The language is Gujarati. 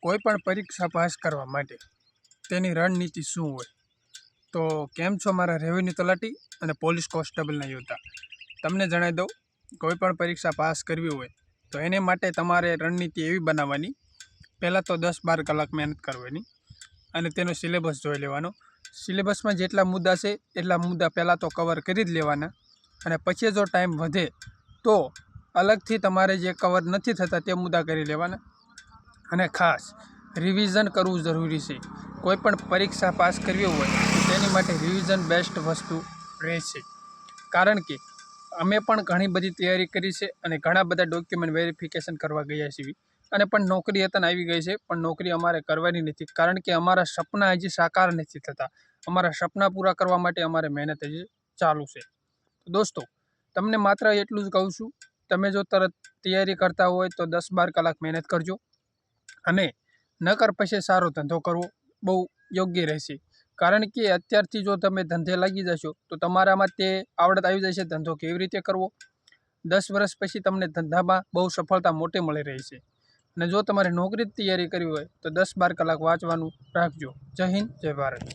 કોઈપણ પરીક્ષા પાસ કરવા માટે તેની રણનીતિ શું હોય? તો કેમ છો મારા રેવન્યુ તલાટી અને પોલીસ કોન્સ્ટેબલના યોદ્ધા? તમને જણાવી દઉં, કોઈપણ પરીક્ષા પાસ કરવી હોય તો એને માટે તમારે રણનીતિ એવી બનાવવાની, પહેલાં તો 10-12 કલાક મહેનત કરવાની અને તેનો સિલેબસ જોઈ લેવાનો. સિલેબસમાં જેટલા મુદ્દા છે એટલા મુદ્દા પહેલાં તો કવર કરી જ લેવાના, અને પછી જો ટાઈમ વધે તો અલગથી તમારે જે કવર નથી થતા તે મુદ્દા કરી લેવાના. અને ખાસ રિવિઝન કરવું જરૂરી છે. કોઈપણ પરીક્ષા પાસ કરવી હોય તો તેની માટે રિવિઝન બેસ્ટ વસ્તુ રહેશે. કારણ કે અમે પણ ઘણી બધી તૈયારી કરી છે અને ઘણા બધા ડોક્યુમેન્ટ વેરિફિકેશન કરવા ગયા છીએ, અને પણ નોકરી અત્યારે આવી ગઈ છે, પણ નોકરી અમારે કરવાની નથી. કારણ કે અમારા સપના હજી સાકાર નથી થતા. અમારા સપના પૂરા કરવા માટે અમારે મહેનત હજી ચાલુ છે. દોસ્તો, તમને માત્ર એટલું જ કહું છું, તમે જો તરત તૈયારી કરતા હોય તો 10-12 કલાક મહેનત કરજો, અને નકર પછી સારો ધંધો કરવો બહુ યોગ્ય રહેશે. કારણ કે અત્યારથી જો તમે ધંધે લાગી જશો તો તમારામાં તે આવડત આવી જશે ધંધો કેવી રીતે કરવો. 10 વર્ષ પછી તમને ધંધામાં બહુ સફળતા મોટી મળી રહી છે. અને જો તમારે નોકરી તૈયારી કરવી હોય તો 10-12 કલાક વાંચવાનું રાખજો. જય હિન્દ, જય ભારત.